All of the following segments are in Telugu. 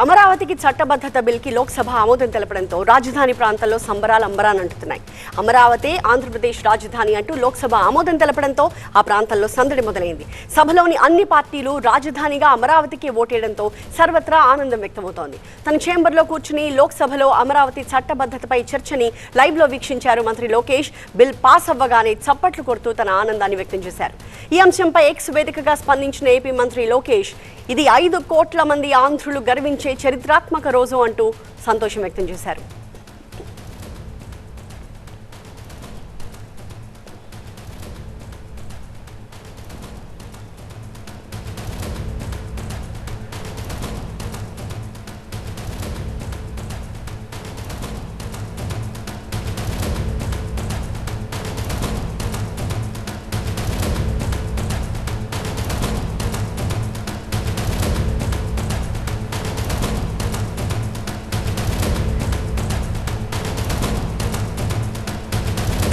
అమరావతికి చట్టబద్ధత బిల్కి లోక్సభ ఆమోదం తెలపడంతో రాజధాని ప్రాంతాల్లో సంబరాలు అంబరానంటున్నాయి. అమరావతి ఆంధ్రప్రదేశ్ రాజధాని అంటూ లోక్సభ ఆమోదం తెలపడంతో ఆ ప్రాంతాల్లో సందడి మొదలైంది. సభలోని అన్ని పార్టీలు రాజధానిగా అమరావతికి ఓటేయడంతో సర్వత్రా ఆనందం వ్యక్తమవుతోంది. తన చేంబర్లో కూర్చుని లోక్సభలో అమరావతి చట్టబద్ధతపై చర్చని లైవ్లో వీక్షించారు మంత్రి లోకేష్. బిల్ పాస్ అవ్వగానే చప్పట్లు కొడుతూ తన ఆనందాన్ని వ్యక్తం చేశారు. ఈ అంశంపై ఎక్స్ వేదికగా స్పందించిన ఏపీ మంత్రి లోకేష్, ఇది 5 కోట్ల మంది ఆంధ్రులు గర్వించే చరిత్రాత్మక రోజు అంటూ సంతోషం వ్యక్తం చేశారు.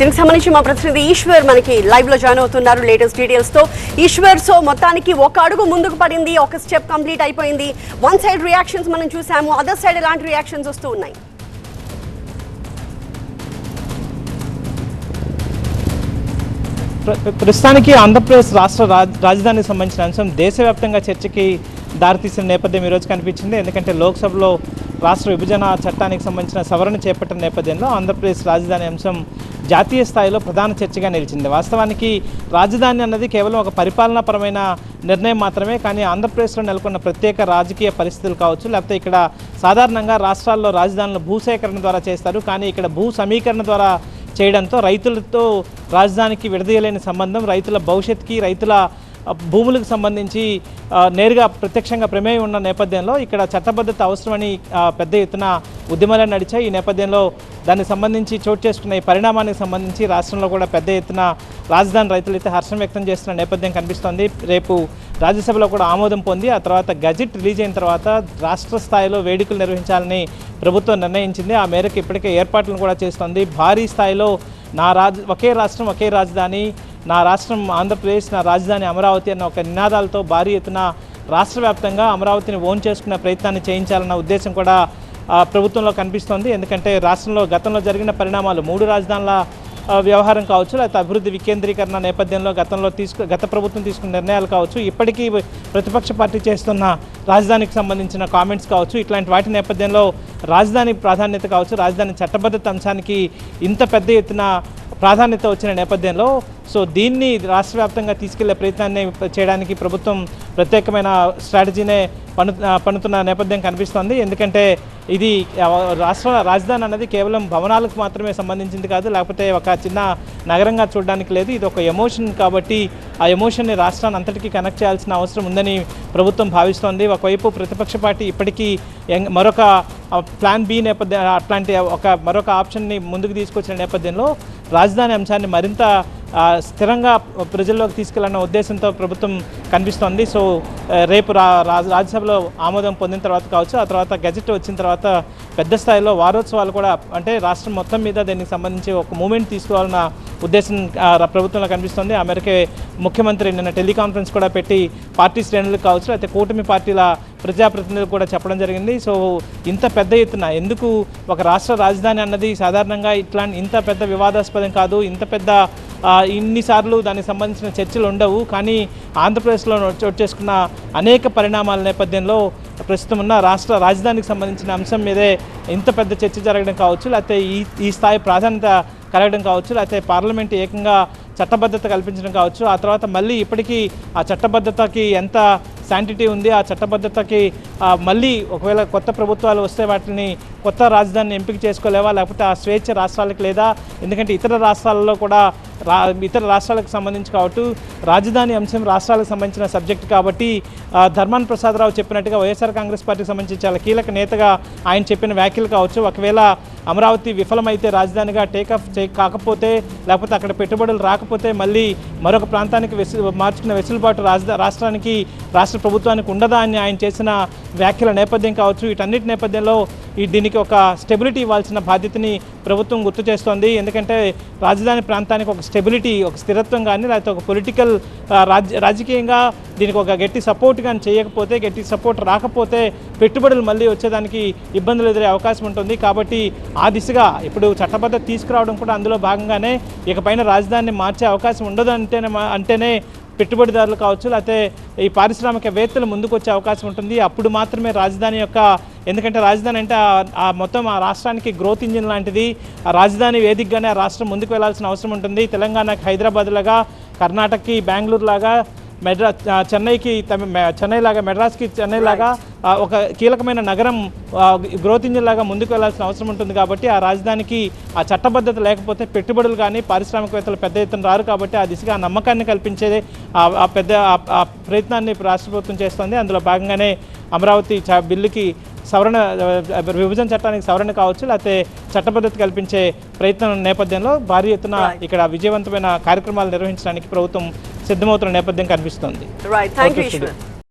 దీనికి సంబంధించి మా ప్రతినిధి ఈశ్వర్ మనకి లైవ్ లో జాయిన్ అవుతున్నారు లేటెస్ట్ డీటెయిల్స్ తో. ఈశ్వర్, సో మొత్తానికి ఒక అడుగు ముందుకు పడింది, ఒక స్టెప్ కంప్లీట్ అయిపోయింది. వన్ సైడ్ రియాక్షన్స్ మనం చూసాము, అదర్ సైడ్ ఎలాంటి రియాక్షన్స్ వస్తూ ఉన్నాయి? ప్రస్తుతానికి ఆంధ్రప్రదేశ్ రాష్ట్ర రాజధానికి సంబంధించిన అంశం దేశవ్యాప్తంగా చర్చకి దారితీసిన నేపథ్యం ఈరోజు కనిపించింది. ఎందుకంటే లోక్సభలో రాష్ట్ర విభజన చట్టానికి సంబంధించిన సవరణ చేపట్టిన నేపథ్యంలో ఆంధ్రప్రదేశ్ రాజధాని అంశం జాతీయ స్థాయిలో ప్రధాన చర్చగా నిలిచింది. వాస్తవానికి రాజధాని అన్నది కేవలం ఒక పరిపాలనాపరమైన నిర్ణయం మాత్రమే. కానీ ఆంధ్రప్రదేశ్లో నెలకొన్న ప్రత్యేక రాజకీయ పరిస్థితులు కావచ్చు, లేకపోతే ఇక్కడ సాధారణంగా రాష్ట్రాల్లో రాజధానులు భూసేకరణ ద్వారా చేస్తారు. కానీ ఇక్కడ భూ సమీకరణ ద్వారా చేయడంతో రైతులతో రాజధానికి విడదీయలేని సంబంధం, రైతుల భవిష్యత్తుకి, రైతుల భూములకు సంబంధించి నేరుగా ప్రత్యక్షంగా ప్రమేయం ఉన్న నేపథ్యంలో ఇక్కడ చట్టబద్ధత అవసరమని పెద్ద ఎత్తున ఉద్యమాలు నడిచాయి. ఈ నేపథ్యంలో దానికి సంబంధించి చోటు చేసుకున్న ఈ పరిణామానికి సంబంధించి రాష్ట్రంలో కూడా పెద్ద ఎత్తున రాజధాని రైతులైతే హర్షం వ్యక్తం చేస్తున్న నేపథ్యం కనిపిస్తోంది. రేపు రాజ్యసభలో కూడా ఆమోదం పొంది ఆ తర్వాత గజెట్ రిలీజ్ అయిన తర్వాత రాష్ట్ర స్థాయిలో వేడుకలు నిర్వహించాలని ప్రభుత్వం నిర్ణయించింది. ఆ మేరకు ఇప్పటికే ఏర్పాట్లను కూడా చేస్తోంది. భారీ స్థాయిలో ఒకే రాష్ట్రం ఒకే రాజధాని, నా రాష్ట్రం ఆంధ్రప్రదేశ్, నా రాజధాని అమరావతి అన్న ఒక నినాదాలతో భారీ ఎత్తున రాష్ట్ర వ్యాప్తంగా అమరావతిని ఓన్ చేసుకునే ప్రయత్నాన్ని చేయించాలన్న ఉద్దేశం కూడా ప్రభుత్వంలో కనిపిస్తోంది. ఎందుకంటే రాష్ట్రంలో గతంలో జరిగిన పరిణామాలు 3 రాజధానుల వ్యవహారం కావచ్చు, లేకపోతే అభివృద్ధి వికేంద్రీకరణ నేపథ్యంలో గత ప్రభుత్వం తీసుకున్న నిర్ణయాలు కావచ్చు, ఇప్పటికీ ప్రతిపక్ష పార్టీ చేస్తున్న రాజధానికి సంబంధించిన కామెంట్స్ కావచ్చు, ఇట్లాంటి వాటి నేపథ్యంలో రాజధాని ప్రాధాన్యత కావచ్చు, రాజధాని చట్టబద్ధత అంశానికి ఇంత పెద్ద ఎత్తున ప్రాధాన్యత వచ్చిన నేపథ్యంలో సో దీన్ని రాష్ట్ర వ్యాప్తంగా తీసుకెళ్లే ప్రయత్నాన్ని చేయడానికి ప్రభుత్వం ప్రత్యేకమైన స్ట్రాటజీనే పన్నుతున్న నేపథ్యం కనిపిస్తోంది. ఎందుకంటే ఇది రాష్ట్ర రాజధాని అన్నది కేవలం భవనాలకు మాత్రమే సంబంధించింది కాదు, లేకపోతే ఒక చిన్న నగరంగా చూడడానికి లేదు. ఇది ఒక ఎమోషన్ కాబట్టి ఆ ఎమోషన్ని రాష్ట్రాన్ని అంతటికీ కనెక్ట్ చేయాల్సిన అవసరం ఉందని ప్రభుత్వం భావిస్తోంది. ఒకవైపు ప్రతిపక్ష పార్టీ ఇప్పటికీ మరొక ప్లాన్ బి నేపథ్యం అట్లాంటి మరొక ఆప్షన్ని ముందుకు తీసుకొచ్చిన నేపథ్యంలో రాజధాని అంశాన్ని మరింత స్థిరంగా ప్రజల్లోకి తీసుకెళ్లన్న ఉద్దేశంతో ప్రభుత్వం కనిపిస్తోంది. సో రేపు రాజ్యసభలో ఆమోదం పొందిన తర్వాత కావచ్చు, ఆ తర్వాత గెజెట్ వచ్చిన తర్వాత పెద్ద స్థాయిలో వారోత్సవాలు కూడా, అంటే రాష్ట్రం మొత్తం మీద దీనికి సంబంధించి ఒక మూమెంట్ తీసుకోవాలన్న ఉద్దేశం ప్రభుత్వంలో కనిపిస్తోంది. ఆ మేరకే ముఖ్యమంత్రి నిన్న టెలికాన్ఫరెన్స్ కూడా పెట్టి పార్టీ శ్రేణులకు కావచ్చు, అయితే కూటమి పార్టీల ప్రజాప్రతినిధులు కూడా చెప్పడం జరిగింది. సో ఇంత పెద్ద ఎత్తున ఎందుకు ఒక రాష్ట్ర రాజధాని అన్నది సాధారణంగా ఇంత పెద్ద వివాదాస్పదం కాదు, ఇంత పెద్ద ఇన్నిసార్లు దానికి సంబంధించిన చర్చలు ఉండవు. కానీ ఆంధ్రప్రదేశ్లో చోటు చేసుకున్న అనేక పరిణామాల నేపథ్యంలో ప్రస్తుతం ఉన్న రాష్ట్ర రాజధానికి సంబంధించిన అంశం మీదే ఇంత పెద్ద చర్చ జరగడం కావచ్చు, లేకపోతే ఈ స్థాయి ప్రాధాన్యత కలగడం కావచ్చు, లేకపోతే పార్లమెంట్ ఏకంగా చట్టబద్ధత కల్పించడం కావచ్చు, ఆ తర్వాత మళ్ళీ ఇప్పటికీ ఆ చట్టబద్ధతకి ఎంత శాంటిటీ ఉంది, ఆ చట్టబద్ధతకి మళ్ళీ ఒకవేళ కొత్త ప్రభుత్వాలు వస్తే వాటిని కొత్త రాజధానిని ఎంపిక చేసుకోలేవా, లేకపోతే ఆ స్వేచ్ఛ రాష్ట్రాలకు లేదా? ఎందుకంటే ఇతర రాష్ట్రాలలో కూడా ఇతర రాష్ట్రాలకు సంబంధించి కాబట్టి రాజధాని అంశం రాష్ట్రాలకు సంబంధించిన సబ్జెక్ట్ కాబట్టి ధర్మాన ప్రసాదరావు చెప్పినట్టుగా వైఎస్ఆర్ కాంగ్రెస్ పార్టీకి సంబంధించి చాలా కీలక నేతగా ఆయన చెప్పిన వ్యాఖ్యలు కావచ్చు, ఒకవేళ అమరావతి విఫలమైతే రాజధానిగా టేకాఫ్ కాకపోతే, లేకపోతే అక్కడ పెట్టుబడులు రాకపోతే మళ్ళీ మరొక ప్రాంతానికి మార్చుకునే వెసులుబాటు రాష్ట్ర రాష్ట్ర ప్రభుత్వానికి ఉండదా అని ఆయన చేసిన వ్యాఖ్యల నేపథ్యం కావచ్చు, వీటన్నిటి నేపథ్యంలో దీనికి ఒక స్టెబిలిటీ ఇవ్వాల్సిన బాధ్యతని ప్రభుత్వం గుర్తు చేస్తోంది. ఎందుకంటే రాజధాని ప్రాంతానికి ఒక స్టెబిలిటీ, ఒక స్థిరత్వం కానీ లేకపోతే ఒక పొలిటికల్ రాజకీయంగా దీనికి ఒక గట్టి సపోర్ట్ కానీ చేయకపోతే, గట్టి సపోర్ట్ రాకపోతే పెట్టుబడులు మళ్ళీ వచ్చేదానికి ఇబ్బందులు ఎదురే అవకాశం ఉంటుంది. కాబట్టి ఆ దిశగా ఇప్పుడు చట్టబద్ధత తీసుకురావడం కూడా అందులో భాగంగానే ఇకపైన రాజధానిని మార్చే అవకాశం ఉండదు అంటేనే పెట్టుబడిదారులు కావచ్చు, లేకపోతే ఈ పారిశ్రామికవేత్తలు ముందుకు వచ్చే అవకాశం ఉంటుంది. అప్పుడు మాత్రమే రాజధాని యొక్క, ఎందుకంటే రాజధాని అంటే మొత్తం ఆ రాష్ట్రానికి గ్రోత్ ఇంజిన్ లాంటిది. ఆ రాజధాని వేదికగానే ఆ రాష్ట్రం ముందుకు వెళ్లాల్సిన అవసరం ఉంటుంది. తెలంగాణకి హైదరాబాద్ లాగా, కర్ణాటకకి బెంగళూరు లాగా, చెన్నై లాగా, మెడ్రాస్కి చెన్నై లాగా ఒక కీలకమైన నగరం గ్రోత్ ఇంజిన్ లాగా ముందుకు వెళ్లాల్సిన అవసరం ఉంటుంది. కాబట్టి ఆ రాజధానికి ఆ చట్టబద్ధత లేకపోతే పెట్టుబడులు కానీ పారిశ్రామికవేత్తలు పెద్ద ఎత్తున రారు. కాబట్టి ఆ దిశగా నమ్మకాన్ని కల్పించేదే ఆ పెద్ద ప్రయత్నాన్ని రాష్ట్ర ప్రభుత్వం చేస్తుంది. అందులో భాగంగానే అమరావతి బిల్లుకి సవరణ, విభజన చట్టానికి సవరణ కావచ్చు, లేకపోతే చట్టబద్ధత కల్పించే ప్రయత్నం నేపథ్యంలో భారీ ఎత్తున ఇక్కడ విజయవంతమైన కార్యక్రమాలు నిర్వహించడానికి ప్రభుత్వం సిద్ధమవుతున్న నేపథ్యం కనిపిస్తోంది.